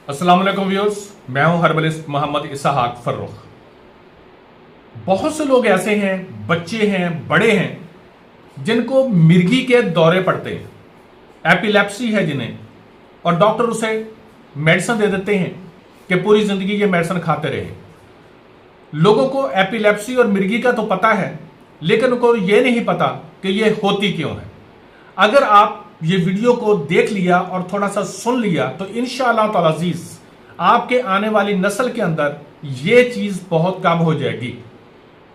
अस्सलाम वालेकुम व्यूअर्स, मैं हूं हर्बलिस्ट मोहम्मद इसहाक फर्रुख। बहुत से लोग ऐसे हैं, बच्चे हैं, बड़े हैं जिनको मिर्गी के दौरे पड़ते हैं, एपिलेप्सी है जिन्हें, और डॉक्टर उसे मेडिसिन दे देते हैं कि पूरी जिंदगी ये मेडिसिन खाते रहे। लोगों को एपिलेप्सी और मिर्गी का तो पता है, लेकिन उनको ये नहीं पता कि ये होती क्यों है। अगर आप ये वीडियो को देख लिया और थोड़ा सा सुन लिया तो इंशाअल्लाह ताला अजीज आपके आने वाली नस्ल के अंदर ये चीज बहुत कम हो जाएगी।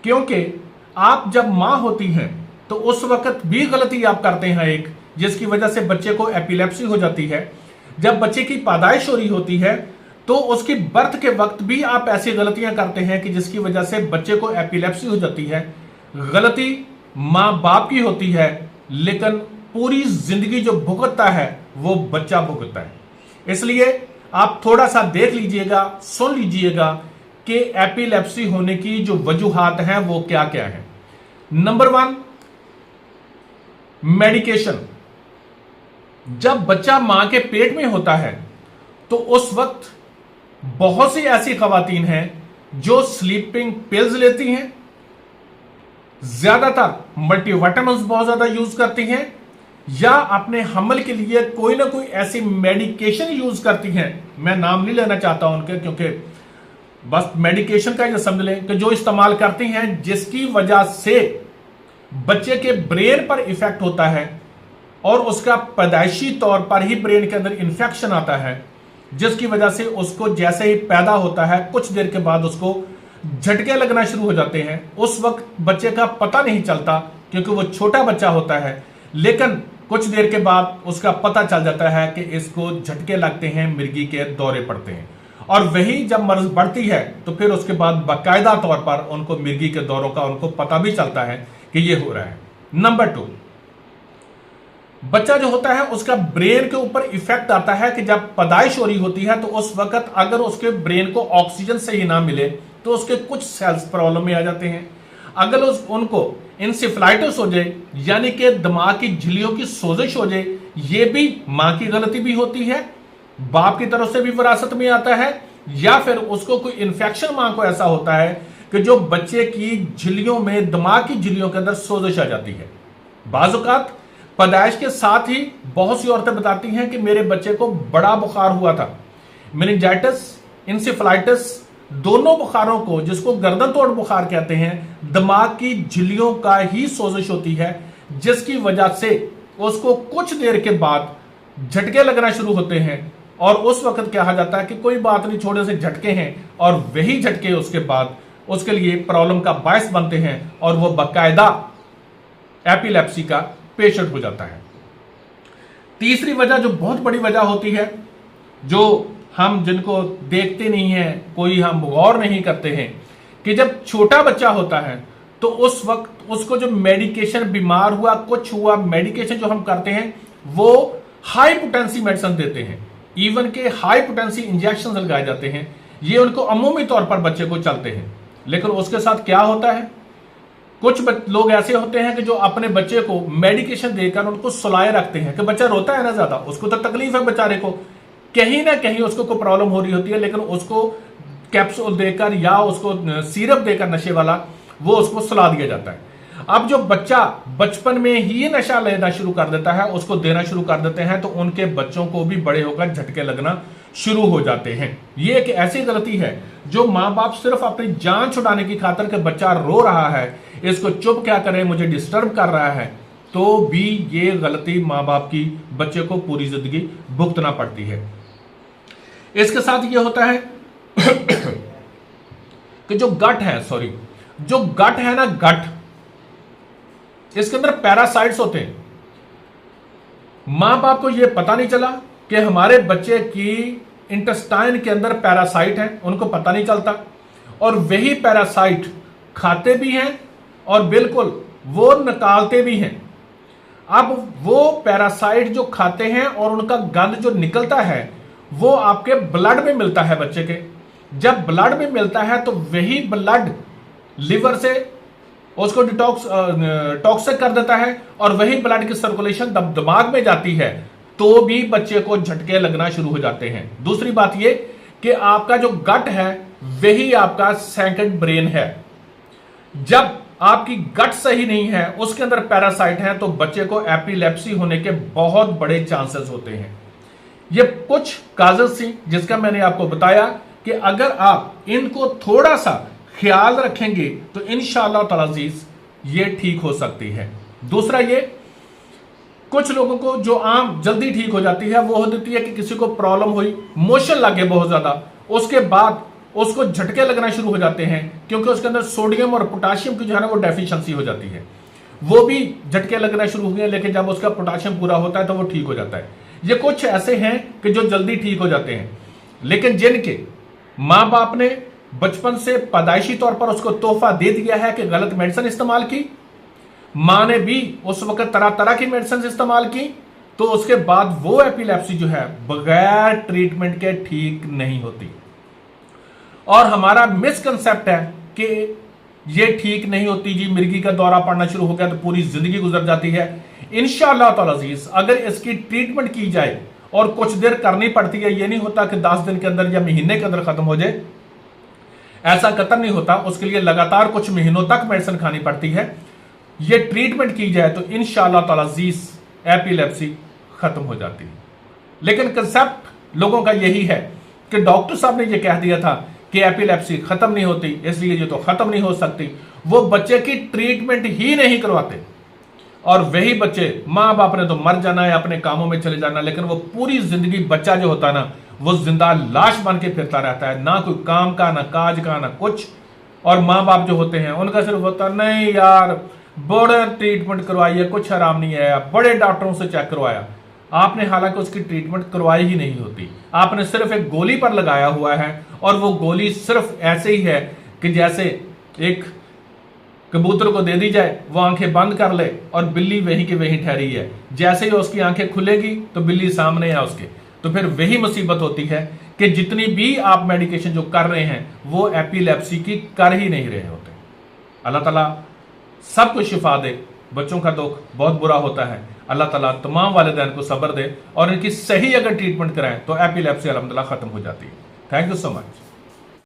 क्योंकि आप जब मां होती हैं तो उस वक्त भी गलती आप करते हैं एक, जिसकी वजह से बच्चे को एपिलेप्सी हो जाती है। जब बच्चे की पैदाइश हो रही होती है तो उसकी बर्थ के वक्त भी आप ऐसी गलतियां करते हैं कि जिसकी वजह से बच्चे को एपिलेप्सी हो जाती है। गलती मां बाप की होती है, लेकिन पूरी जिंदगी जो भुगतता है वो बच्चा भुगतता है। इसलिए आप थोड़ा सा देख लीजिएगा, सुन लीजिएगा कि एपिलेप्सी होने की जो वजूहात हैं वो क्या क्या है। Number 1, medication. जब बच्चा मां के पेट में होता है तो उस वक्त बहुत सी ऐसी खवातीन हैं जो स्लीपिंग पिल्स लेती हैं, ज्यादातर मल्टीविटामिन्स बहुत ज्यादा यूज करती हैं, या अपने हमल के लिए कोई ना कोई ऐसी मेडिकेशन यूज करती हैं। मैं नाम नहीं लेना चाहता उनके, क्योंकि बस मेडिकेशन का ये समझ लें कि जो इस्तेमाल करती हैं जिसकी वजह से बच्चे के ब्रेन पर इफेक्ट होता है और उसका पैदाइशी तौर पर ही ब्रेन के अंदर इंफेक्शन आता है, जिसकी वजह से उसको जैसे ही पैदा होता है कुछ देर के बाद उसको झटके लगना शुरू हो जाते हैं। उस वक्त बच्चे का पता नहीं चलता क्योंकि वो छोटा बच्चा होता है, लेकिन कुछ देर के बाद उसका पता चल जाता है कि इसको झटके लगते हैं, मिर्गी के दौरे पड़ते हैं। और वही जब मर्ज बढ़ती है तो फिर उसके बाद बाकायदा तौर पर उनको मिर्गी के दौरों का उनको पता भी चलता है कि ये हो रहा है। नंबर 2, बच्चा जो होता है उसका ब्रेन के ऊपर इफेक्ट आता है कि जब पैदाइश हो रही होती है तो उस वक्त अगर उसके ब्रेन को ऑक्सीजन सही ना मिले तो उसके कुछ सेल्स प्रॉब्लम में आ जाते हैं। अगर उनको इंसेफ्लाइटिस हो जाए, यानी कि दिमाग की झिल्लियों की सोजिश हो जाए, ये भी मां की गलती भी होती है, बाप की तरफ से भी विरासत में आता है, या फिर उसको कोई इन्फेक्शन मां को ऐसा होता है कि जो बच्चे की झिल्लियों में, दिमाग की झिल्लियों के अंदर सोजिश आ जाती है। बाज़ औक़ात पैदाइश के साथ ही बहुत सी औरतें बताती हैं कि मेरे बच्चे को बड़ा बुखार हुआ था। मेनिंजाइटिस, इंसेफ्लाइटिस, दोनों बुखारों को, जिसको गर्दन तोड़ बुखार कहते हैं, दिमाग की झिल्लियों का ही सोजिश होती है, जिसकी वजह से उसको कुछ देर के बाद झटके लगना शुरू होते हैं। और उस वक्त कहा जाता है कि कोई बात नहीं, छोटे से झटके हैं, और वही झटके उसके बाद उसके लिए प्रॉब्लम का बायस बनते हैं और वो बाकायदा एपिलेप्सी का पेशेंट हो जाता है। तीसरी वजह जो बहुत बड़ी वजह होती है, जो हम जिनको देखते नहीं हैं, कोई हम गौर नहीं करते हैं, कि जब छोटा बच्चा होता है तो उस वक्त उसको जो मेडिकेशन, बीमार हुआ, कुछ हुआ, मेडिकेशन जो हम करते हैं वो हाई पोटेंसी मेडिसिन देते हैं, इवन के हाई पोटेंसी इंजेक्शन लगाए जाते हैं। ये उनको अमूमी तौर पर बच्चे को चलते हैं। लेकिन उसके साथ क्या होता है, कुछ लोग ऐसे होते हैं कि जो अपने बच्चे को मेडिकेशन देकर उनको सुलाए रखते हैं कि बच्चा रोता है ना ज्यादा, उसको तो तकलीफ है बेचारे को, कहीं ना कहीं उसको कोई प्रॉब्लम हो रही होती है, लेकिन उसको कैप्सूल देकर या उसको सिरप देकर नशे वाला वो उसको सुला दिया जाता है। अब जो बच्चा बचपन में ही नशा लेना शुरू कर देता है, उसको देना शुरू कर देते हैं, तो उनके बच्चों को भी बड़े होकर झटके लगना शुरू हो जाते हैं। ये एक ऐसी गलती है जो माँ बाप सिर्फ अपनी जान छुड़ाने की खातिर कि बच्चा रो रहा है, इसको चुप क्या करें, मुझे डिस्टर्ब कर रहा है, तो भी ये गलती माँ बाप की बच्चे को पूरी जिंदगी भुगतना पड़ती है। इसके साथ ये होता है कि जो गट है ना, गट, इसके अंदर पैरासाइट्स होते हैं। मां बाप को यह पता नहीं चला कि हमारे बच्चे की इंटेस्टाइन के अंदर पैरासाइट है, उनको पता नहीं चलता, और वही पैरासाइट खाते भी हैं और बिल्कुल वो निकालते भी हैं। अब वो पैरासाइट जो खाते हैं और उनका गंद जो निकलता है वो आपके ब्लड में मिलता है बच्चे के। जब ब्लड में मिलता है तो वही ब्लड लिवर से उसको टॉक्सिक कर देता है, और वही ब्लड की सर्कुलेशन दिमाग में जाती है तो भी बच्चे को झटके लगना शुरू हो जाते हैं। दूसरी बात यह कि आपका जो गट है वही आपका सेकंड ब्रेन है। जब आपकी गट सही नहीं है, उसके अंदर पैरासाइट है, तो बच्चे को एपिलेप्सी होने के बहुत बड़े चांसेस होते हैं। ये कुछ काजेस थी जिसका मैंने आपको बताया कि अगर आप इनको थोड़ा सा ख्याल रखेंगे तो इंशाअल्लाह ताला अज़ीज़ ये ठीक हो सकती है। दूसरा ये, कुछ लोगों को जो आम जल्दी ठीक हो जाती है वो होती है कि किसी को प्रॉब्लम हुई, मोशन लगे बहुत ज्यादा, उसके बाद उसको झटके लगना शुरू हो जाते हैं क्योंकि उसके अंदर सोडियम और पोटाशियम की जो है ना वो डेफिशिएंसी हो जाती है। वो भी झटके लगना शुरू हो गए, लेकिन जब उसका पोटाशियम पूरा होता है तो वो ठीक हो जाता है। ये कुछ ऐसे हैं कि जो जल्दी ठीक हो जाते हैं, लेकिन जिनके माँ बाप ने बचपन से पैदाइशी तौर पर उसको तोहफा दे दिया है कि गलत मेडिसिन इस्तेमाल की, माँ ने भी उस वक्त तरह तरह की मेडिसिन इस्तेमाल की, तो उसके बाद वो एपिलेप्सी जो है बगैर ट्रीटमेंट के ठीक नहीं होती। और हमारा मिसकंसेप्ट है कि ये ठीक नहीं होती जी, मिर्गी का दौरा पड़ना शुरू हो गया तो पूरी जिंदगी गुजर जाती है। इंशाअल्लाह ताला अज़ीज़ अगर इसकी ट्रीटमेंट की जाए, और कुछ देर करनी पड़ती है, ये नहीं होता कि 10 दिन के अंदर या महीने के अंदर खत्म हो जाए, ऐसा कतई नहीं होता। उसके लिए लगातार कुछ महीनों तक मेडिसिन खानी पड़ती है। ये ट्रीटमेंट की जाए तो इंशाअल्लाह ताला अज़ीज़ एपिलेप्सी खत्म हो जाती है। लेकिन कंसेप्ट लोगों का यही है कि डॉक्टर साहब ने ये कह दिया था कि एपिलेप्सी खत्म नहीं होती, इसलिए ये तो खत्म नहीं हो सकती। वो बच्चे की ट्रीटमेंट ही नहीं करवाते, और वही बच्चे, माँ बाप ने तो मर जाना है, अपने कामों में चले जाना, लेकिन वो पूरी जिंदगी बच्चा जो होता है ना वो जिंदा लाश बन के फिरता रहता है, ना कोई काम का, ना काज का, ना कुछ। और माँ बाप जो होते हैं उनका सिर्फ होता नहीं यार बड़ा ट्रीटमेंट करवाइए, कुछ आराम नहीं आया, बड़े डॉक्टरों से चेक करवाया। आपने हालांकि उसकी ट्रीटमेंट करवाई ही नहीं होती, आपने सिर्फ एक गोली पर लगाया हुआ है, और वो गोली सिर्फ ऐसे ही है कि जैसे एक कबूतर को दे दी जाए, वो आंखें बंद कर ले और बिल्ली वहीं की वहीं ठहरी है, जैसे ही उसकी आंखें खुलेगी तो बिल्ली सामने है उसके। तो फिर वही मुसीबत होती है कि जितनी भी आप मेडिकेशन जो कर रहे हैं वो एपिलेप्सी की कर ही नहीं रहे होते। अल्लाह ताला सबको शिफा दे। बच्चों का दुख बहुत बुरा होता है, अल्लाह ताला तमाम वालिदैन को सब्र दे और इनकी सही अगर ट्रीटमेंट कराएं तो एपिलेप्सी अल्हम्दुलिल्लाह खत्म हो जाती है। Thank you so much.